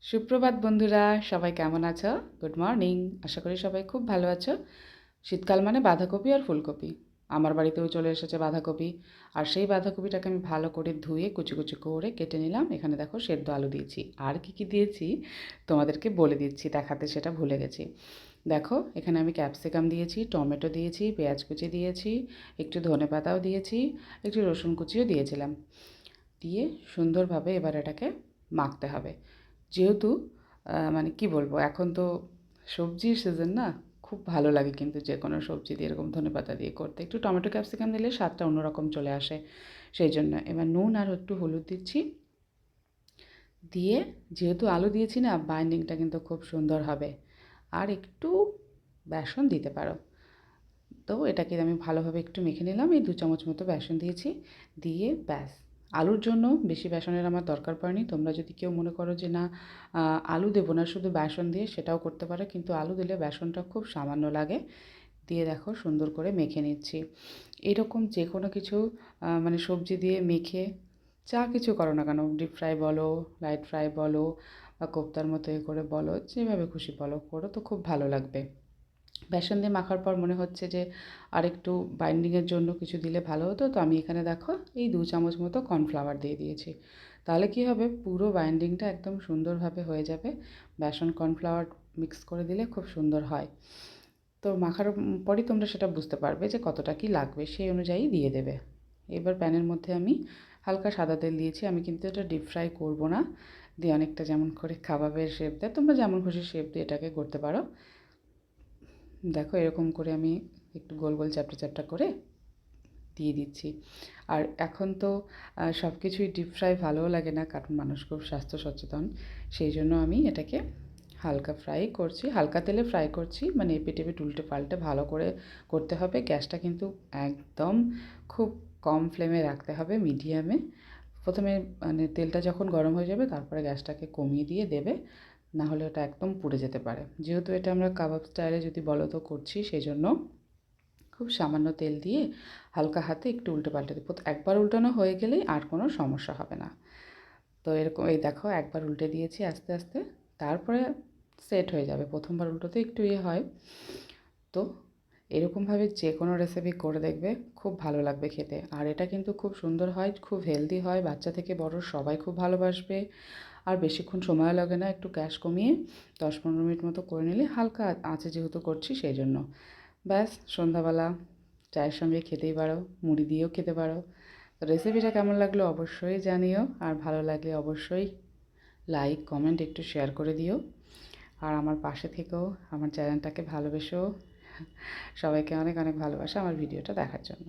সুপ্রভাত বন্ধুরা, সবাই কেমন আছো? Good morning. আশা করি সবাই খুব ভালো আছো। শীতকাল মানে বাঁধাকপি আর ফুলকপি। আমার বাড়িতেও চলে এসেছে বাঁধাকপি। আর সেই বাঁধাকপিটাকে আমি ভালো করে ধুয়ে কুচি কুচি করে কেটে নিলাম। এখানে দেখো সেদ্ধ আলু দিয়েছি। আর কি কি দিয়েছি তোমাদেরকে বলে দিচ্ছি, দেখাতে সেটা ভুলে গেছি। দেখো এখানে আমি ক্যাপসিকাম দিয়েছি, টমেটো দিয়েছি, পেঁয়াজ কুচি দিয়েছি, একটু ধনেপাতাও দিয়েছি, একটু রসুন কুচিও দিয়েছিলাম। দিয়ে সুন্দরভাবে এবার এটাকে মাখতে হবে। যেহেতু মানে কি বলবো, এখন তো সবজির সিজন না, খুব ভালো লাগে কিন্তু যে কোনো সবজি দিয়ে এরকম ধনেপাতা দিয়ে করতে। একটু টমেটো ক্যাপসিকাম দিলে স্বাদটা অন্যরকম চলে আসে, সেই জন্য। এবার নুন আর একটু হলুদ দিচ্ছি। দিয়ে যেহেতু আলু দিয়েছি না, বাইন্ডিংটা কিন্তু খুব সুন্দর হবে। আর একটু বেসন দিতে পারো। তো এটাকে আমি ভালোভাবে একটু মেখে নিলাম। এই 2 চামচ মতো বেসন দিয়েছি। দিয়ে ব্যাস, আলুর জন্য বেশি বেসনের আমার দরকার পড়েনি। তোমরা যদি কেউ মনে করো যে না, আলু দেবো না, শুধু বেসন দিয়ে, সেটাও করতে পারো, কিন্তু আলু দিলে বেসনটা খুব সামান্য লাগে। দিয়ে দেখো সুন্দর করে মেখে নিচ্ছি। এরকম যে কোনো কিছু মানে সবজি দিয়ে মেখে যা কিছু করো না কেন, ডিপ ফ্রাই বলো, লাইট ফ্রাই বলো, বা কোপ্তার মতো এ করে বলো, যেভাবে খুশি বলো, করো তো খুব ভালো লাগবে। বেসন দিয়ে মাখার পর মনে হচ্ছে যে আরেকটু বাইন্ডিংয়ের জন্য কিছু দিলে ভালো হতো, তো আমি এখানে দেখো এই 2 চামচ মতো কর্নফ্লাওয়ার দিয়ে দিয়েছি। তাহলে কি হবে, পুরো বাইন্ডিংটা একদম সুন্দরভাবে হয়ে যাবে। বেসন কর্নফ্লাওয়ার মিক্স করে দিলে খুব সুন্দর হয়। তো মাখার পরই তোমরা সেটা বুঝতে পারবে যে কতটা কি লাগবে, সেই অনুযায়ী দিয়ে দেবে। এবার প্যানের মধ্যে আমি হালকা সাদা তেল দিয়েছি। আমি কিন্তু এটা ডিপ ফ্রাই করবো না। দিয়ে অনেকটা যেমন করে কাবাবের শেপ দেয়, তোমরা যেমন খুশি শেপ দিয়ে এটাকে করতে পারো। দেখো এরকম করে আমি একটু গোল গোল চ্যাপ্টা চ্যাপ্টা করে দিয়ে দিচ্ছি। আর এখন তো সব কিছুই ডিপ ফ্রাই ভালোও লাগে না, কারণ মানুষ খুব স্বাস্থ্য সচেতন। সেই জন্য আমি এটাকে হালকা ফ্রাই করছি, হালকা তেলে ফ্রাই করছি। মানে এপিঠ এপিঠ উল্টে পাল্টে ভালো করে করতে হবে। গ্যাসটা কিন্তু একদম খুব কম ফ্লেমে রাখতে হবে, মিডিয়ামে। প্রথমে মানে তেলটা যখন গরম হয়ে যাবে, তারপরে গ্যাসটাকে কমিয়ে দিয়ে দেবে। না হলে ওটা একদম পুড়ে যেতে পারে। যেহেতু এটা আমরা কাবাব স্টাইলে যদি বলো তো করছি, সেই জন্য খুব সামান্য তেল দিয়ে হালকা হাতে একটু উল্টে পাল্টে দেবো। একবার উল্টানো হয়ে গেলেই আর কোনো সমস্যা হবে না। তো এরকম এই দেখো একবার উল্টে দিয়েছি আস্তে আস্তে, তারপরে সেট হয়ে যাবে। প্রথমবার উল্টোতে একটু ইয়ে হয়। তো এরকমভাবে যে কোনো রেসিপি করে দেখবে, খুব ভালো লাগবে খেতে। আর এটা কিন্তু খুব সুন্দর হয়, খুব হেলদি হয়, বাচ্চা থেকে বড় সবাই খুব ভালোবাসবে। আর বেশিক্ষণ সময় লাগে না, একটু গ্যাস কমিয়ে 10-15 মিনিট মতো করে নিলে, হালকা আঁচে যেহেতু করছি সেই জন্য। ব্যাস, সন্ধ্যাবেলা চায়ের সঙ্গে খেতেই পারো, মুড়ি দিয়েও খেতে পারো। তো রেসিপিটা কেমন লাগলো অবশ্যই জানিও। আর ভালো লাগলে অবশ্যই লাইক কমেন্ট একটু শেয়ার করে দিও। আর আমার পাশে থেকেও, আমার চ্যানেলটাকে ভালোবেসো। সবাইকে অনেক অনেক ভালোবাসা আমার ভিডিওটা দেখার জন্য।